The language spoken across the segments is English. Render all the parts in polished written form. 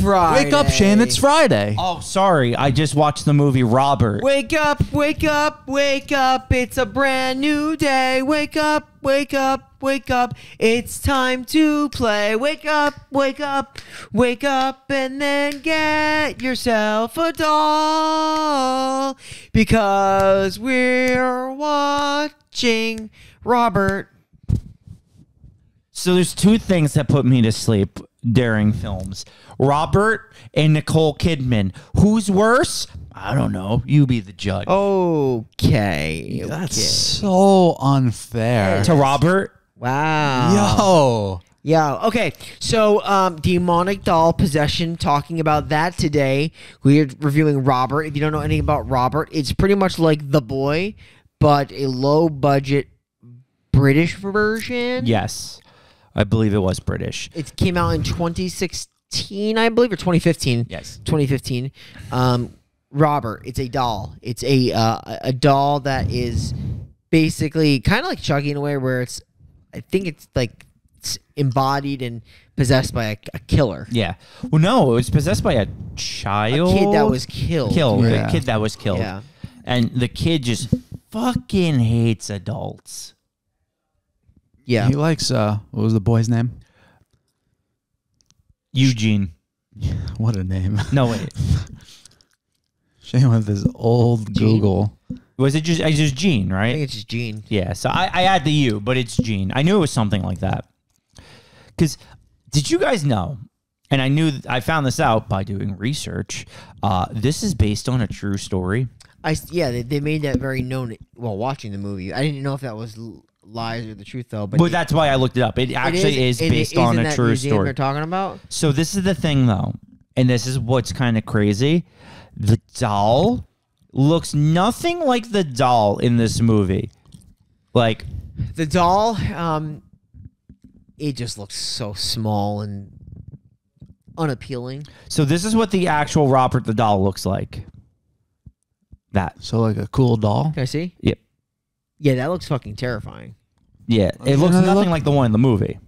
Friday. Wake up, Shane. It's Friday. Oh, sorry. I just watched the movie Robert. Wake up, wake up, wake up. It's a brand new day. Wake up, wake up, wake up. It's time to play. Wake up, wake up, wake up, and then get yourself a doll. Because we're watching Robert. So there's two things that put me to sleep during films. Robert and Nicole Kidman. Who's worse? I don't know. You be the judge. Okay. That's so unfair. To Robert? Wow. Yeah. Okay. So, demonic doll possession. Talking about that today. We're reviewing Robert. If you don't know anything about Robert, it's pretty much like The Boy, but a low budget British version. Yes. I believe it was British. It came out in 2016, I believe, or 2015. Yes. 2015. Robert. It's a doll. It's a doll that is basically kind of like Chucky in a way, where it's. I think it's like it's embodied and possessed by a killer. Yeah. Well, no, it was possessed by a child. A kid that was killed. A kid that was killed. Yeah. And the kid just fucking hates adults. Yeah. He likes, what was the boy's name? Eugene. What a name. No, wait. Shane with his old Gene. Google. Was it just Gene, I right? think it's just Gene. Yeah, so I add the U, but it's Gene. I knew it was something like that. Because did you guys know, and I found this out by doing research, this is based on a true story. They made that very known while watching the movie. I didn't know if that was lies or the truth, though. But That's why I looked it up. It actually is based on a true story. They're talking about. So this is the thing, though, and this is what's kind of crazy. The doll looks nothing like the doll in this movie. Like The doll, it just looks so small and unappealing. So this is what the actual Robert the doll looks like. That. So like a cool doll? Can I see? Yep. Yeah, that looks fucking terrifying. Yeah, it looks nothing like the one in the movie.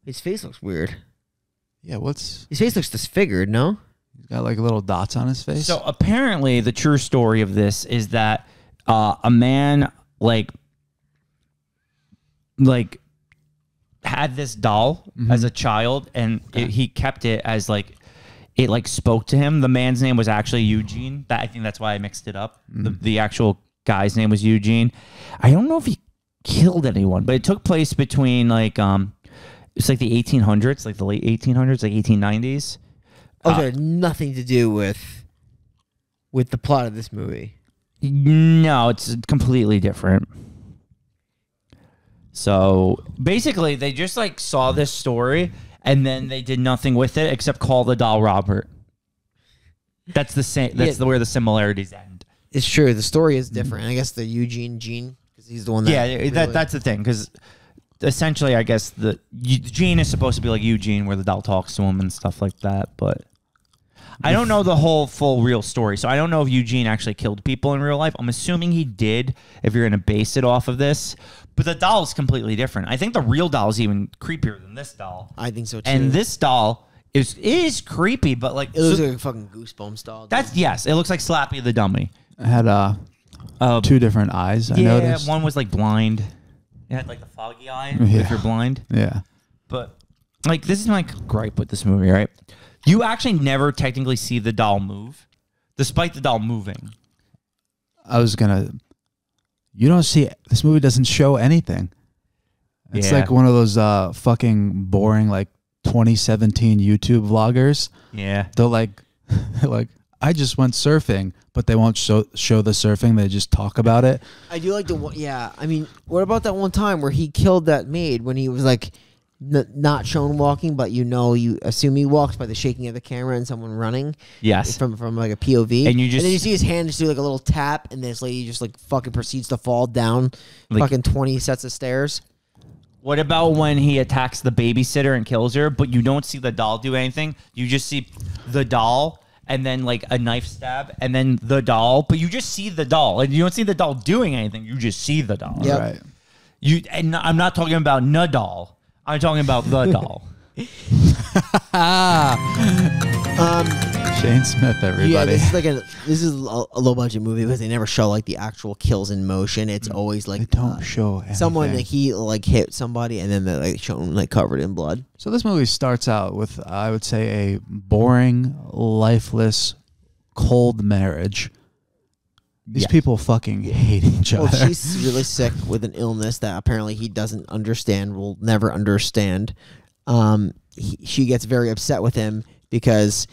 His face looks weird. Yeah, His face looks disfigured, no? He's got like little dots on his face. So apparently the true story of this is that a man like had this doll as a child, and he kept it as like it like spoke to him. The man's name was actually Eugene. I think that's why I mixed it up. The actual guy's name was Eugene. I don't know if he killed anyone, but it took place between like it's like the 1800s, like the late 1800s, like 1890s. Okay, nothing to do with the plot of this movie. No, it's completely different. So basically, they just like saw this story and then they did nothing with it except call the doll Robert. That's the same. That's where the similarities end. It's true. The story is different. I guess the Eugene Gene, because he's the one that. Yeah, that's the thing. Because essentially, I guess the Gene is supposed to be like Eugene, where the doll talks to him and stuff like that. But I don't know the whole full real story, so I don't know if Eugene actually killed people in real life. I'm assuming he did, if you're going to base it off of this. But the doll is completely different. I think the real doll is even creepier than this doll. I think so too. And this doll is creepy, but like it looks like a fucking Goosebumps doll. Yes, it looks like Slappy the Dummy. It had two different eyes. I noticed. One was like blind. It had like the foggy eye if you're blind. Yeah. But like this is my gripe with this movie, right? You actually never technically see the doll move, despite the doll moving. You don't see this movie doesn't show anything. It's like one of those fucking boring like 2017 YouTube vloggers. Yeah. They're like I just went surfing, but they won't show the surfing. They just talk about it. I do like the one. Yeah, I mean, what about that one time where he killed that maid when he was like not shown walking, but you assume he walks by the shaking of the camera and someone running. Yes. From like a POV, and then you see his hand just do like a little tap, and this lady just like fucking proceeds to fall down fucking 20 sets of stairs. What about when he attacks the babysitter and kills her, but you don't see the doll do anything? You just see the doll and then like a knife stab and then the doll, but you just see the doll and you don't see the doll doing anything. You just see the doll. Yep. Right. And I'm not talking about the doll. I'm talking about the doll. Shane Smith, everybody. Yeah, this is a low budget movie because they never show like the actual kills in motion. It's always like They don't show anything. someone like he like hit somebody and then they're like shown like covered in blood. So this movie starts out with, I would say, a boring, lifeless, cold marriage. These people fucking hate each other. Well, she's really sick with an illness that apparently he doesn't understand, will never understand. She gets very upset with him because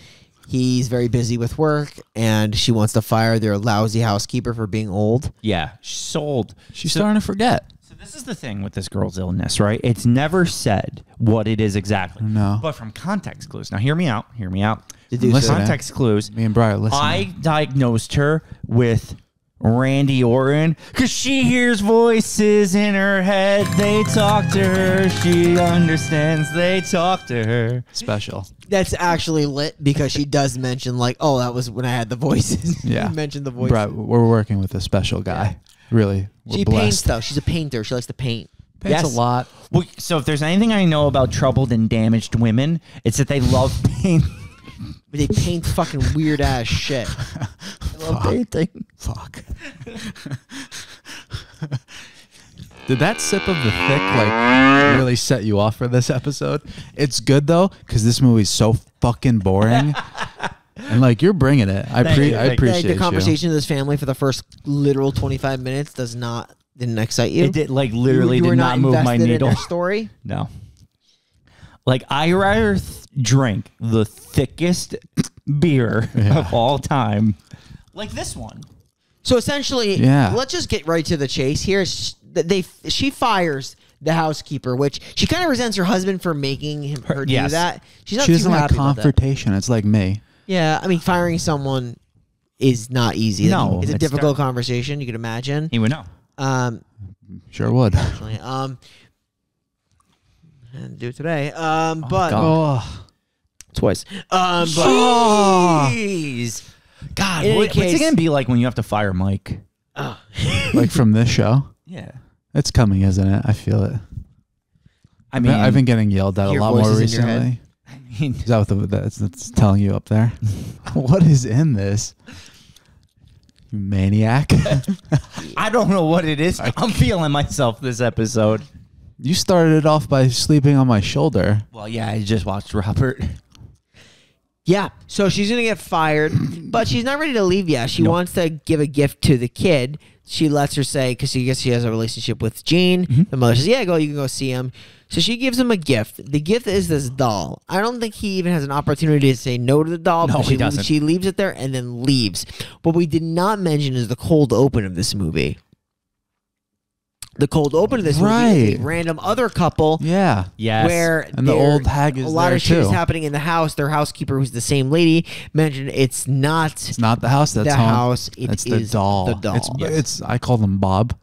he's very busy with work, and she wants to fire their lousy housekeeper for being old. Yeah, sold. She's starting to forget. So this is the thing with this girl's illness, right? It's never said what it is exactly. No. But from context clues. Now, hear me out. Hear me out. Listen, Context clues. Me and Brian, listen. I diagnosed her with Randy Orton because she hears voices in her head. They talk to her. She understands. They talk to her. Special. That's actually lit because she does mention like, oh, that was when I had the voices. Yeah. You mentioned the voices. Brian, we're working with a special guy. Really. We're She blessed. paints though. She's a painter. She likes to paint. Paints Yes. a lot. Well, so if there's anything I know about troubled and damaged women, it's that they love paint. But they paint fucking weird ass shit. I love painting. Fuck. Did that sip of the thick like really set you off for this episode? It's good though because this movie's so fucking boring, and like you're bringing it. I Thank you. I appreciate the you. conversation of this family for the first literal 25 minutes didn't excite you. It did like literally you did were not move my invested in needle. their story. No. Like I rather drink the thickest beer of all time, like this one. So essentially, Yeah. let's just get right to the chase here. She fires the housekeeper, which she kind of resents her husband for making her do Yes. that. She's not She too doesn't like happy about that. confrontation. It's like me. Yeah, I mean, firing someone is not easy. No, it's a it's difficult conversation. You can imagine. He would know. Sure would. Actually, and do it today. But Oh, twice. But Jeez. God, In any what's case- it gonna be like when you have to fire Mike? like from this show. Yeah. It's coming, isn't it? I feel it. I mean, I've been getting yelled at a Hear lot more voices in your head? recently. Is that what that's telling you up there? What is in this? You maniac. I don't know what it is. I'm feeling myself this episode. You started it off by sleeping on my shoulder. Well, yeah, I just watched Robert. yeah, so she's gonna get fired, but she's not ready to leave yet. She wants to give a gift to the kid. She lets her say because she guess she has a relationship with Gene. The mother says, "Yeah, you can go see him." So she gives him a gift. The gift is this doll. I don't think he even has an opportunity to say no to the doll. No, because he doesn't. She leaves it there and then leaves. What we did not mention is the cold open of this movie. The cold open of this movie is a random other couple. Yeah. Yes. Where And the there- old hag is a lot there, of shit is too. happening in the house. Their housekeeper, who's the same lady, mentioned it's not It's not the house that's the home. house. It's It the is doll. The doll. It's I call them Bob.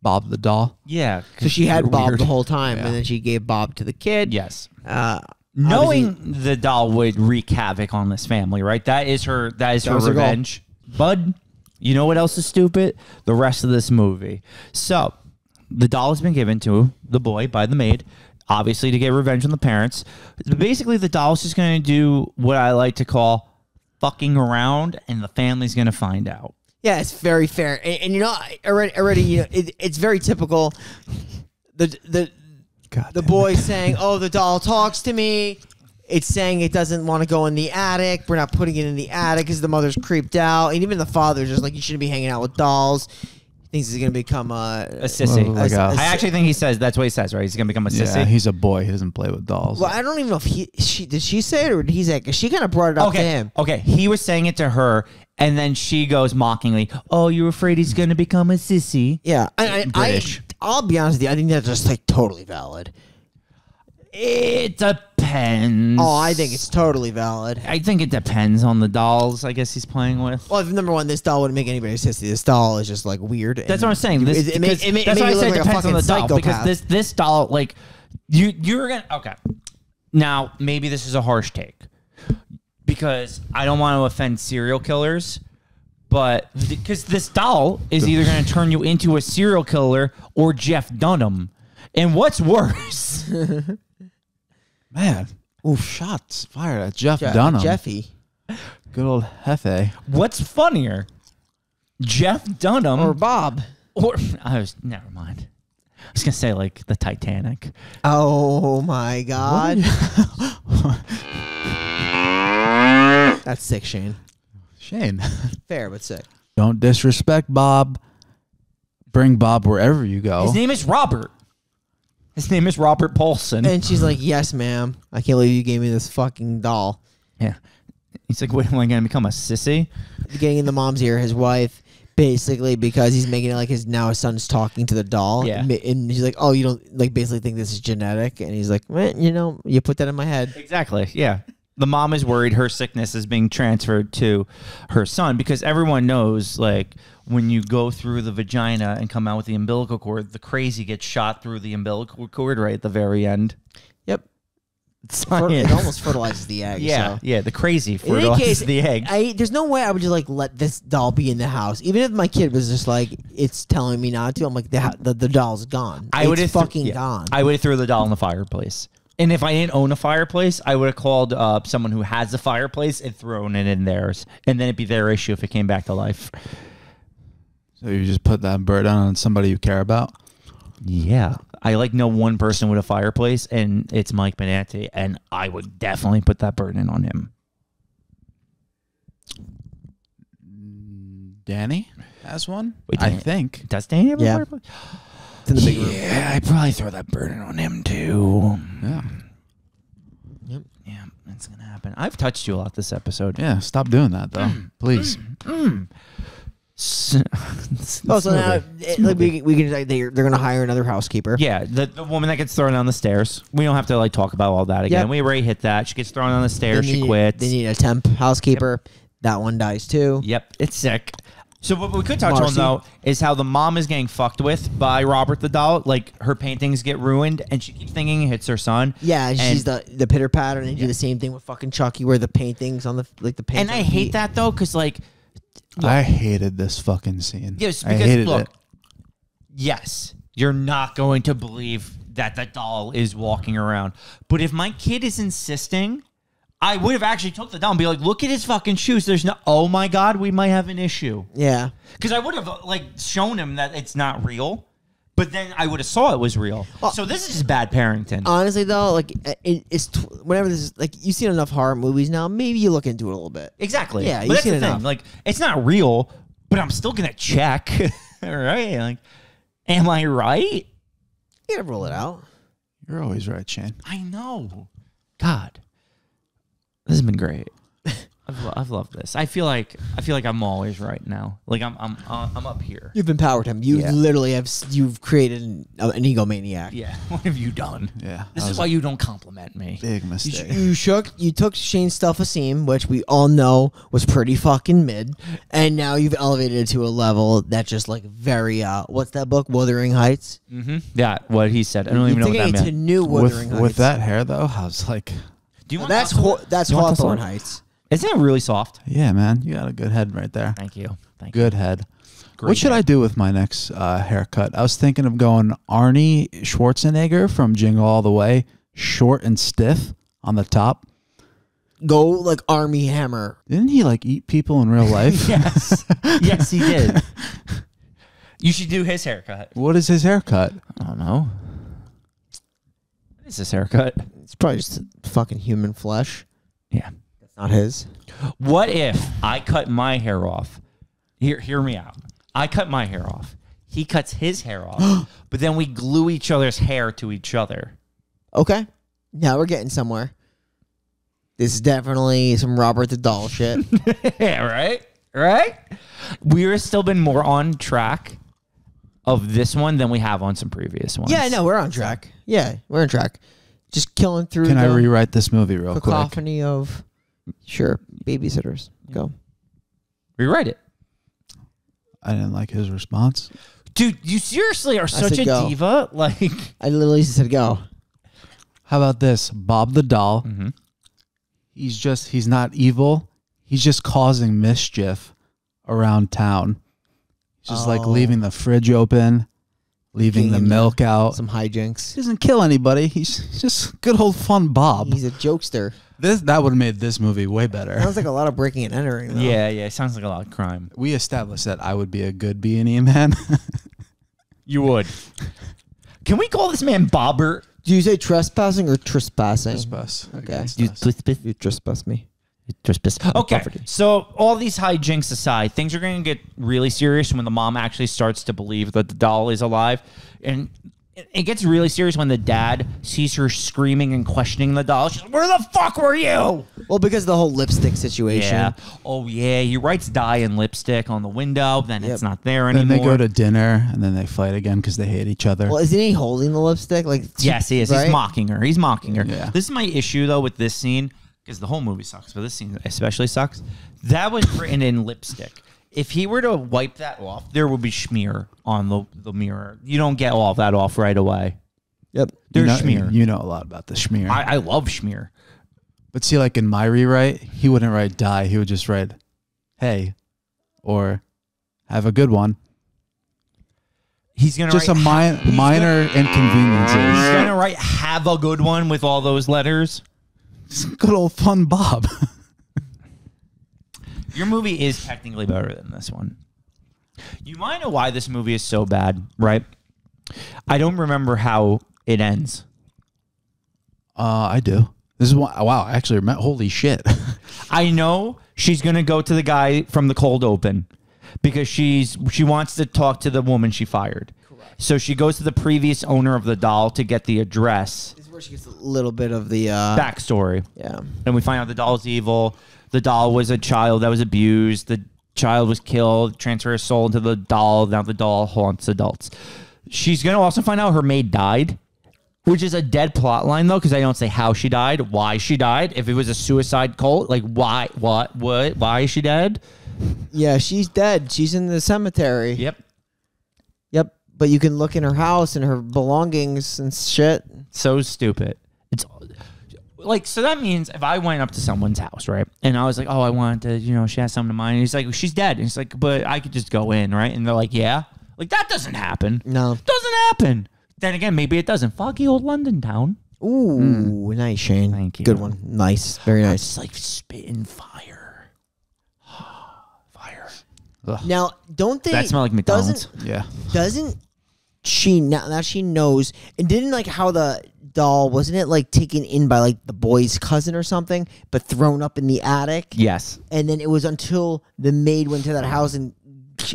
Bob the doll. Yeah. So she had You're Bob weird. the whole time, Yeah. and then she gave Bob to the kid. Yes. Obviously- Knowing the doll would wreak havoc on this family, right? That is her was her goal. revenge. Bud, you know what else is stupid? The rest of this movie. So, the doll has been given to the boy by the maid, obviously to get revenge on the parents. Basically, the doll's just going to do what I like to call fucking around, and the family's going to find out. Yeah, it's very fair, and you know, already, you know, it's very typical. The boy saying, "Oh, the doll talks to me." It's saying it doesn't want to go in the attic. We're not putting it in the attic because the mother's creeped out, and even the father's just like, "You shouldn't be hanging out with dolls." He thinks he's gonna become A sissy. Well, like a- I actually think he says that's what he says, right? He's going to become a sissy. Yeah, he's a boy. He doesn't play with dolls. Well, I don't even know if did she say it or did he say it? 'Cause she kind of brought it up to him. Okay. He was saying it to her, and then she goes mockingly, "Oh, you're afraid he's going to become a sissy?" Yeah, British. I'll be honest with you. I think that's just like totally valid. It depends. Oh, I think it's totally valid. I think it depends on the dolls. I guess he's playing with. Well, number one, this doll wouldn't make anybody sissy. This doll is just like weird. That's what I'm saying. This, It because made that's why I you say look it like a depends on the fucking doll. Because psychopath. this doll, like, you're gonna okay. Now maybe this is a harsh take because I don't want to offend serial killers, but because this doll is either going to turn you into a serial killer or Jeff Dunham, and what's worse? Man. Ooh, shots fired at Jeff Dunham. Jeffy. Good old Hefe. What's funnier, Jeff Dunham Or Bob. or never mind. I was gonna say like the Titanic. Oh my God. That's sick, Shane. Shane. Fair, but sick. Don't disrespect Bob. Bring Bob wherever you go. His name is Robert. His name is Robert Paulson. And she's like, yes, ma'am. I can't believe you gave me this fucking doll. Yeah. He's like, what am I gonna become, a sissy? Getting in the mom's ear, his wife, basically, because he's making it like his son's talking to the doll. Yeah. And he's like, oh, you don't like basically think this is genetic? And he's like, well, you put that in my head. Exactly. Yeah. The mom is worried her sickness is being transferred to her son because everyone knows, like, when you go through the vagina and come out with the umbilical cord, the crazy gets shot through the umbilical cord right at the very end. Yep. Science. It almost fertilizes the egg. Yeah, So. yeah. The crazy In any fertilizes case, the egg. there's no way I would just like let this doll be in the house, even if my kid was just like, it's telling me not to. I'm like, the doll's gone. I would it's have fucking gone. I would have threw the doll in the fireplace. And if I didn't own a fireplace, I would have called someone who has a fireplace and thrown it in theirs, and then it'd be their issue if it came back to life. So you just put that burden on somebody you care about? Yeah. I know one person with a fireplace, and it's Mike Benanti, and I would definitely put that burden on him. Danny has one? Wait, I Danny- think. Does Danny have a Yeah. fireplace? It's in the big room. Yeah, I'd probably throw that burden on him, too. Yeah. Yeah, that's going to happen. I've touched you a lot this episode. Yeah, stop doing that, though. Please. Oh, so now we can like they're gonna hire another housekeeper. Yeah, the woman that gets thrown down the stairs. We don't have to talk about all that again. Yep. We already hit that. She gets thrown down the stairs. She quits. They need a temp housekeeper. That one dies too. Yep, it's sick. So what we could touch Marcy. on though is how the mom is getting fucked with by Robert the doll. Like her paintings get ruined, and she keeps thinking it hits her son. Yeah, and And- she's the pitter patter, and they do the same thing with fucking Chucky, where the paintings on the paint. And I hate that though, because like, I hated this fucking scene. yes, I because hated look, it. yes, you're not going to believe that the doll is walking around. But if my kid is insisting, I would have actually took the doll and be like, look at his fucking shoes. There's no, oh my God, we might have an issue. Yeah, Because I would have shown him that it's not real, but then I would have saw it was real. So this is just bad parenting. honestly though, like it's whenever this is like you've seen enough horror movies now, maybe you look into it a little bit. Exactly. Yeah, but you've that's seen the thing. enough. Like, it's not real, but I'm still gonna check. All right. Like, am I right? You gotta roll it out. You're always right, Shane. I know. God, this has been great. I've loved this. I feel like I'm always right now. Like I'm up here. You've empowered him. You Yeah. literally you've created an egomaniac. Yeah. What have you done? Yeah. This that is was why you don't compliment me. a big mistake. You took Shane's self-esteem, which we all know was pretty fucking mid, and now you've elevated it to a level that's just like very what's that book, Wuthering Heights? Mm-hmm. Yeah. What he said. I don't even know what that It's a meant. new Wuthering Heights. With that hair, though, I was like, Do you want That's Hawthorne? that's You want this Hawthorne one? Heights. Isn't it really soft? yeah, man, you got a good head right there. Thank you. Thank you. Good head. Great What should head. I do with my next haircut? I was thinking of going Arnie Schwarzenegger from Jingle All the Way, short and stiff on the top. Go like Army Hammer. Didn't he like eat people in real life? Yes. Yes, he did. You should do his haircut. What is his haircut? I don't know. What is this haircut? It's probably just fucking human flesh. Yeah. That's not his. What if I cut my hair off? Hear me out. I cut my hair off. He cuts his hair off. But then we glue each other's hair to each other. Okay. Now we're getting somewhere. This is definitely some Robert the Doll shit. Yeah, right? Right? We've still been more on track of this one than we have on some previous ones. Yeah, no, we're on track. Yeah, we're on track. Just killing through Can I the rewrite this movie real quick? cacophony of babysitters. Go. Rewrite it. I didn't like his response. Dude, you seriously are such said a go. diva. Like, I literally said go. How about this? Bob the doll. Mm-hmm. He's not evil. He's just causing mischief around town. He's just like Oh. leaving the fridge open, leaving the Getting milk out. Some hijinks. He doesn't kill anybody. He's just good old fun Bob. He's a jokester. That would have made this movie way better. Sounds like a lot of breaking and entering. Though. Yeah, it sounds like a lot of crime. We established that I would be a good B&E man. You would. Can we call this man Bobbert? Do you say trespassing or trespassing? Trespass. Okay. against You us. trespass. You trespass me. Okay, Comforted. so all these hijinks aside, things are going to get really serious when the mom actually starts to believe that the doll is alive. And it gets really serious when the dad sees her screaming and questioning the doll. She's like, where the fuck were you? Well, because of the whole lipstick situation. Yeah. Oh, yeah. He writes dye and lipstick on the window. Then it's not there Then anymore. they go to dinner and then they fight again because they hate each other. Well, isn't he holding the lipstick? Like, Yes, he is. right? He's mocking her. He's mocking her. Yeah. This is my issue, though, with this scene, because the whole movie sucks, but this scene especially sucks. That was written in lipstick. If he were to wipe that off, there would be schmear on the mirror. You don't get all of that off right away. Yep. There's you know, schmear. You know a lot about the schmear. I love schmear. But see, like in my rewrite, he wouldn't write die. He would just write, hey, or have a good one. He's going to Just write, a minor He's inconveniences. going to write have a good one with all those letters. Good old fun Bob. Your movie is technically better than this one. You might know why this movie is so bad, right? I don't remember how it ends. I do. This is one. Wow, I actually remember. Holy shit. I know she's going to go to the guy from the cold open because she wants to talk to the woman she fired. Correct. So she goes to the previous owner of the doll to get the address. This is where she gets a little bit of the Backstory. Yeah. And we find out the doll's evil. The doll was a child that was abused. The child was killed, transfer his soul into the doll. Now the doll haunts adults. She's going to also find out her maid died, which is a dead plot line, though, because I don't say how she died, why she died. If it was a suicide cult, like why, what, why is she dead? Yeah, she's dead. She's in the cemetery. Yep. Yep. But you can look in her house and her belongings and shit. So stupid. It's like, so that means if I went up to someone's house, right, and I was like, oh, I want to, she has something to mine. And he's like, she's dead. And he's like, but I could just go in, right? And they're like, yeah. Like, that doesn't happen. No. Doesn't happen. Then again, maybe it doesn't. Foggy old London town. Ooh, nice, Shane. Thank you. Good one. Nice. Very nice. It's like spitting fire. Fire. Now, don't they... That smell like McDonald's. Yeah. Doesn't she... Now she knows... And didn't, like, how the doll... Wasn't it, like, taken in by, like, the boy's cousin or something, but thrown up in the attic? Yes. And then it was until the maid went to that house and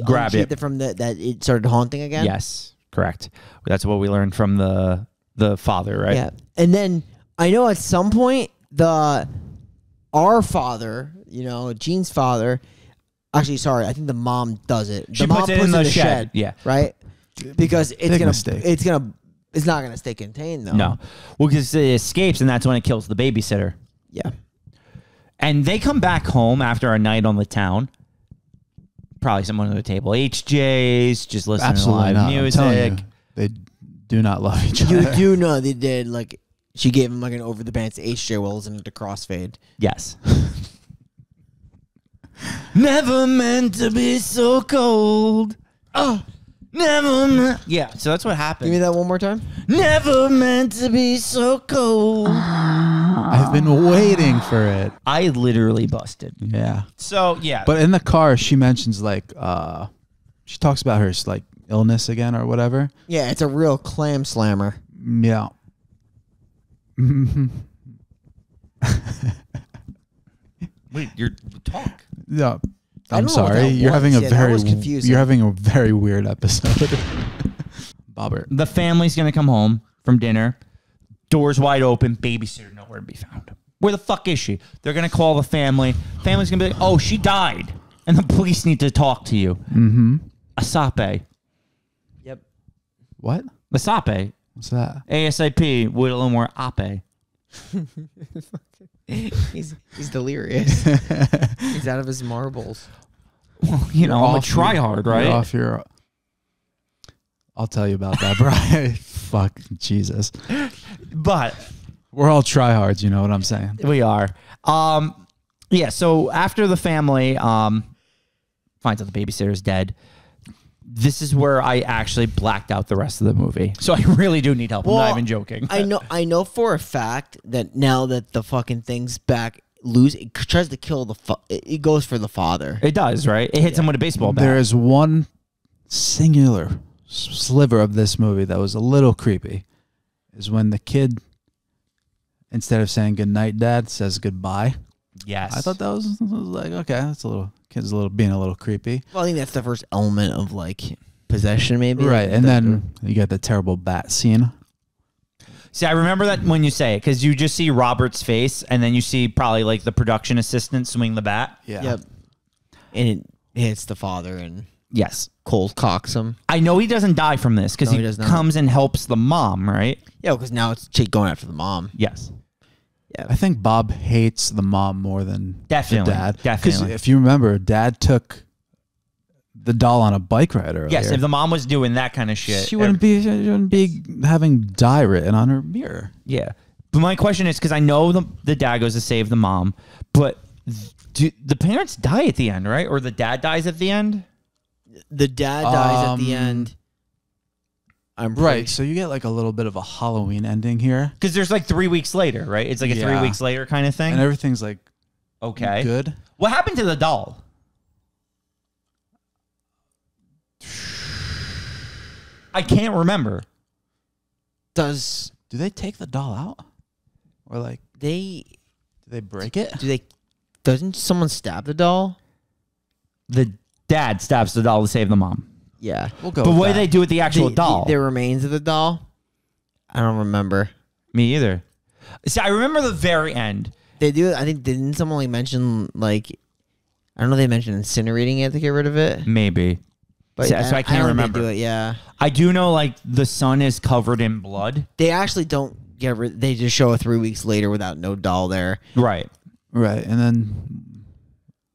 Grab unsheathed it. from that it started haunting again? Yes. Correct. That's what we learned from the father, right? Yeah. And then I know at some point our father, Gene's father, actually sorry, I think the mom does it. She the mom puts it in the shed. Yeah. Right? Because Big mistake. it's not gonna stay contained though. No. Well, because it escapes, and that's when it kills the babysitter. Yeah. And they come back home after a night on the town. Probably someone at the table. HJ's, just listening Absolutely to not. live I'm telling music. you, they do not love each You other. do know they did, like, she gave him like an over the pants HJ while listening to Crossfade. Yes. Never meant to be so cold. Oh, never. Yeah, so that's what happened. Give me that one more time. Never meant to be so cold. I've been waiting for it. I literally busted. Yeah. So, yeah. But in the car, she mentions like she talks about her like illness again or whatever. Yeah, it's a real clam slammer. Yeah. Wait, you're talk. Yeah. I I'm don't know what sorry. that You're was. having a Yeah, that very was confusing. you're having a very weird episode. Bobbert. The family's going to come home from dinner. Doors wide open. Babysitter nowhere to be found. Where the fuck is she? They're going to call the family. Family's going to be like, oh, she died. And the police need to talk to you. Mm-hmm. Asape. Yep. What? Asape. What's that? ASAP with a little more ape. He's delirious. He's out of his marbles. Well, I'm a Off tryhard, your- right? you're off your. I'll tell you about that, Brian. Fuck Jesus. But We're all tryhards, you know what I'm saying? we are. Yeah, so after the family finds out the babysitter's dead, this is where I actually blacked out the rest of the movie. So I really do need help. I'm not even joking. I know for a fact that now that the fucking thing's back loose, it tries to kill it goes for the father. It does, right? It hits him with a baseball bat. There is one singular sliver of this movie that was a little creepy. Is when the kid, instead of saying good night, Dad, says goodbye. Yes. I thought that was like, okay, that's kid's being a little creepy. Well, I think that's the first element of like possession, maybe. Right, and then you get the terrible bat scene. See, I remember that when you say it, because you just see Robert's face, and then you see probably like the production assistant swing the bat. Yeah. Yep. And it hits the father and Yes. cold cocks him. I know he doesn't die from this because No, he he does not. comes and helps the mom, right? Yeah, because now it's going after the mom. Yes. I think Bob hates the mom more than Definitely, the dad. definitely. Because if you remember, Dad took the doll on a bike ride earlier. Yes, if the mom was doing that kind of shit. she wouldn't be having die written on her mirror. Yeah. But my question is, because I know the dad goes to save the mom, but do the parents die at the end, right? Or the dad dies at the end? The dad dies at the end. I'm pretty Right, so you get like a little bit of a Halloween ending here. Because there's like 3 weeks later, right? It's like a 3 weeks later kind of thing. And everything's like Okay. good. What happened to the doll? I can't remember. Do they take the doll out? Or like, do they break it? Doesn't someone stab the doll? The dad stabs the doll to save the mom. Yeah. We'll go But with what do that. they do with the actual doll? The remains of the doll? I don't remember. Me either. See, I remember the very end. They do. I think didn't someone like mention like I don't know. They mentioned incinerating it to get rid of it. Maybe. But So I can't don't think remember. They do it. Yeah. I do know, like, the son is covered in blood. They actually don't get rid. They just show it 3 weeks later without no doll there. Right. Right, and then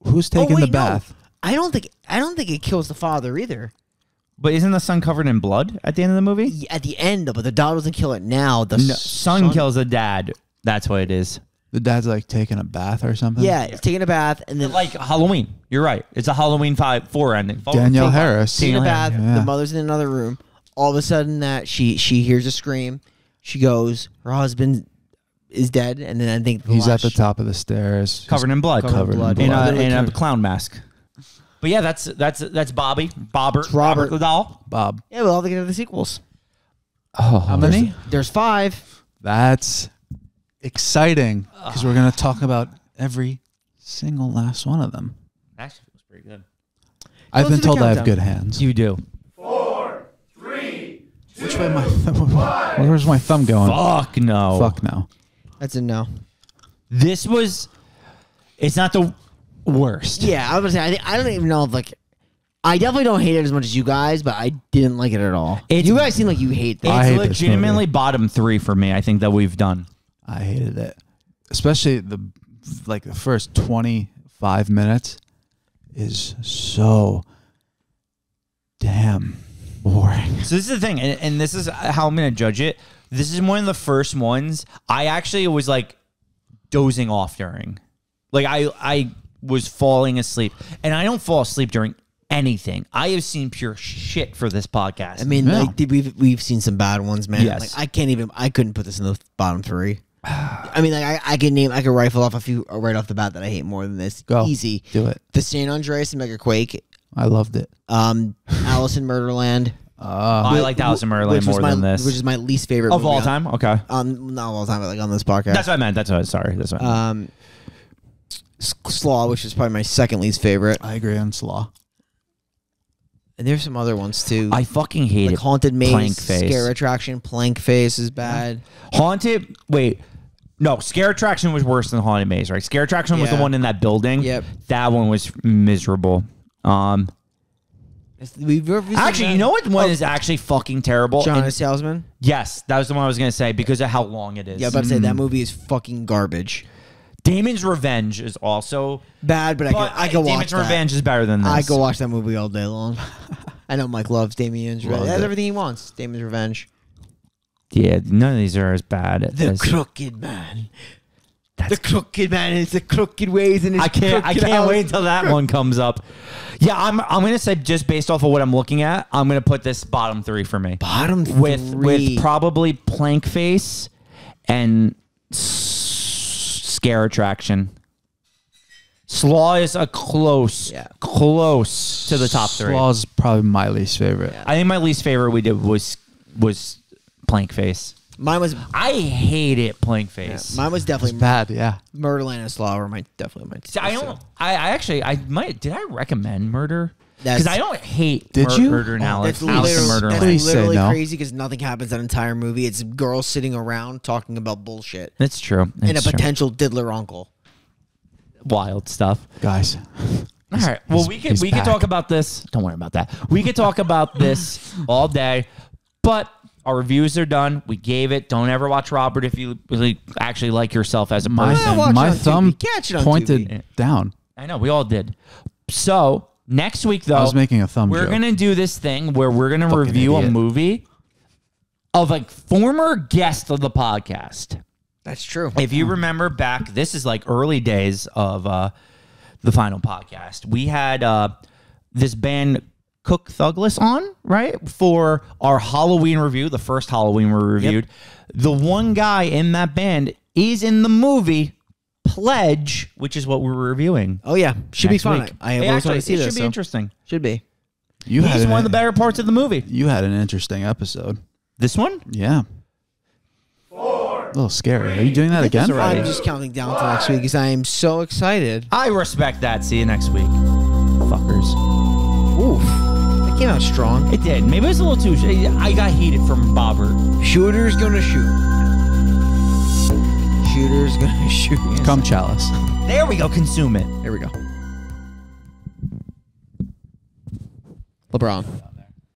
who's taking the bath? No. I don't think it kills the father either. But isn't the son covered in blood at the end of the movie? At the end, but the doll doesn't kill it now. The No, son kills the dad. That's what it is. The dad's like taking a bath or something? Yeah, it's taking a bath and then Like Halloween. You're right. It's a Halloween 4 ending. Danielle Harris. taking a Danielle bath. Harris, yeah. The mother's in another room. All of a sudden, that she hears a scream. She goes. Her husband is dead, and then I think He's at the top of the stairs. Covered in blood. Covered in blood. In blood. a clown mask. But yeah, that's Bobby. Robert the doll. Bob. Yeah, we'll have to get to the sequels. Oh, how many? There's 5. That's exciting because we're going to talk about every single last one of them. Actually feels pretty good. I've Go been to the told I have countdown. good hands. You do. Which way where's my thumb going? Fuck no. Fuck no. That's a no. This was. It's not the worst. Yeah, I was gonna say I don't even know if like I definitely don't hate it as much as you guys, but I didn't like it at all. It's- You guys seem like you hate this. I It's hate this legitimately movie. bottom 3 for me. I think that we've done. I hated it. Especially the first 25 minutes is so damn boring. So this is the thing, and this is how I'm going to judge it. This is one of the first ones I actually was like dozing off during. Like I was falling asleep, and I don't fall asleep during anything. I have seen pure shit for this podcast. I mean, Yeah. like we've seen some bad ones, man. Yes. Like I couldn't put this in the bottom 3. I mean, like I could rifle off a few right off the bat that I hate more than this. Go. Easy. Do it. The San Andreas and Mega Quake. I loved it. Alice in Murderland. I liked Alice in Murderland which was more than this. Which is my least favorite of movie all on- time. Okay, not of all time, but like on this podcast. that's what I meant. That's what I was sorry. That's what I meant. Slaw, which is probably my second least favorite. I agree on Slaw. And there's some other ones too. I fucking hate like it. Haunted Maze, Plank Face. Scare Attraction, Plank Face is bad. Haunted. Wait. No, Scare Attraction was worse than Haunted Maze, right? Scare Attraction was the Yeah. one in that building. Yep. That one was miserable. Actually, you know what one is actually fucking terrible? John And- a Salesman? yes, that was the one I was going to say because of how long it is. Yeah, but say that movie is fucking garbage. Damon's Revenge is also Bad, but I can watch Damon's that. Revenge is better than this. I go watch that movie all day long. I know Mike loves Damien's Revenge. Loved That's it. everything he wants. Damon's Revenge. Yeah, none of these are as bad The as Crooked Man. The crooked man is the crooked ways and his I can't house. wait until that one comes up. Yeah, I'm gonna say just based off of what I'm looking at, I'm gonna put this bottom 3 for me. Bottom with three. probably Plank Face and Scare Attraction. Slaw is a close to the top 3. Slaw's probably my least favorite. I think my least favorite we did was Plank Face. Mine was I hate it, Plank Face. mine was definitely Bad, yeah. Murderland and Slaw were definitely my. See, I don't. I actually I might. Did I recommend Murder? That's- Because I don't hate Did you? Murder and Alice. That's Alice and literally, Murderland. Please say literally no. crazy because nothing happens that entire movie. It's girls sitting around talking about bullshit That's true. and a That's true. potential diddler uncle. Wild stuff. Guys. All right. Well, we could back. talk about this. Don't worry about that. We could talk about this all day, but our reviews are done. We gave it. Don't ever watch Robert if you really actually like yourself as a My, person. watch it my on thumb Tubi. Catch it on pointed Tubi. down. I know we all did. So next week, though, I was making a thumb we're joke. gonna do this thing where we're gonna Fucking review a idiot. movie of like former guest of the podcast. That's true. If you remember back, this is like early days of the final podcast. We had this band Cook Thuglas on, right? For our Halloween review, the first Halloween we reviewed. The one guy in that band is in the movie Pledge, which is what we're reviewing. Oh yeah, should be next fun. week. I Hey, always want actually, to see it this. should be so- interesting. Should be. You He's had one of the better parts of the movie. You had an interesting episode. This one? Yeah. A little scary. Are you doing that again? I'm just counting down to next week because I am so excited. I respect that. See you next week. Fuckers. Oof, that came out strong. It did. Maybe it was a little too. I got heated from Bobbert. Shooter's gonna shoot. Shooter's gonna shoot. Come Chalice. There we go. Consume it. There we go. LeBron.